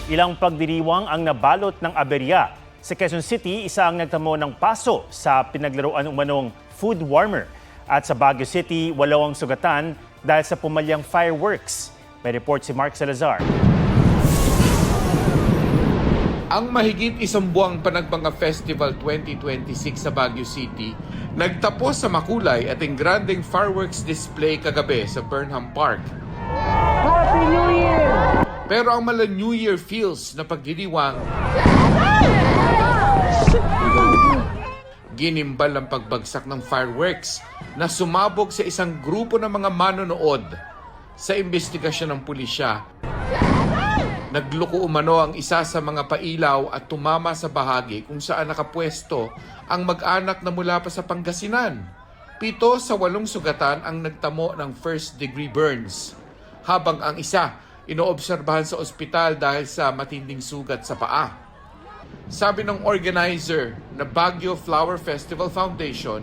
Ilang pagdiriwang ang nabalot ng aberya. Sa Quezon City, isa ang nagtamo ng paso sa pinaglaruan umanong food warmer. At sa Baguio City, 8 ang sugatan dahil sa pumalyang fireworks. May report si Mark Salazar. Ang mahigit isang buwang Panagbanga Festival 2026 sa Baguio City nagtapos sa makulay at engrandeng fireworks display kagabi sa Burnham Park. Happy New Year! Pero ang mala New Year feels na pagdiriwang ginimbal ang pagbagsak ng fireworks na sumabog sa isang grupo ng mga manonood. Sa investigasyon ng pulisya, nagluko umano ang isa sa mga pailaw at tumama sa bahagi kung saan nakapwesto ang mag-anak na mula pa sa Pangasinan. 7 sa 8 sugatan ang nagtamo ng first-degree burns, habang ang isa inoobserbahan sa ospital dahil sa matinding sugat sa paa. Sabi ng organizer na Baguio Flower Festival Foundation,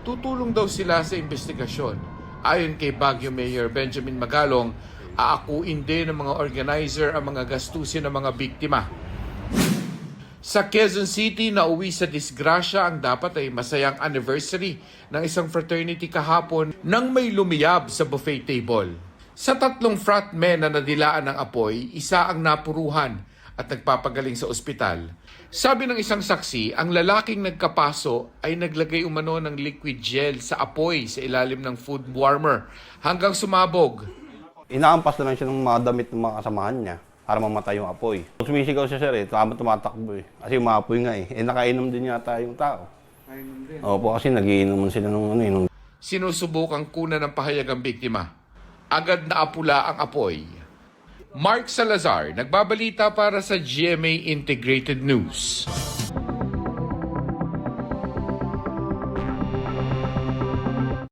tutulong daw sila sa investigasyon. Ayon kay Baguio Mayor Benjamin Magalong, aakuin din ng mga organizer ang mga gastusin ng mga biktima. Sa Quezon City, nauwi sa disgrasya ang dapat ay masayang anniversary ng isang fraternity kahapon nang may lumiyab sa buffet table. Sa 3 fratmen na nadilaan ng apoy, isa ang napuruhan at nagpapagaling sa ospital. Sabi ng isang saksi, ang lalaking nagkapaso ay naglagay umano ng liquid gel sa apoy sa ilalim ng food warmer hanggang sumabog. Inaampas na lang siya ng mga damit ng mga kasamahan niya para mamatay yung apoy. Sumisigaw siya, sir, tama tumatakbo eh. Kasi umaapoy nga eh. Nakainom din yata yung tao. Opo, kasi nagiinuman sila ng Sinusubukang kunan ng pahayag ang biktima. Agad na apula ang apoy. Mark Salazar, nagbabalita para sa GMA Integrated News.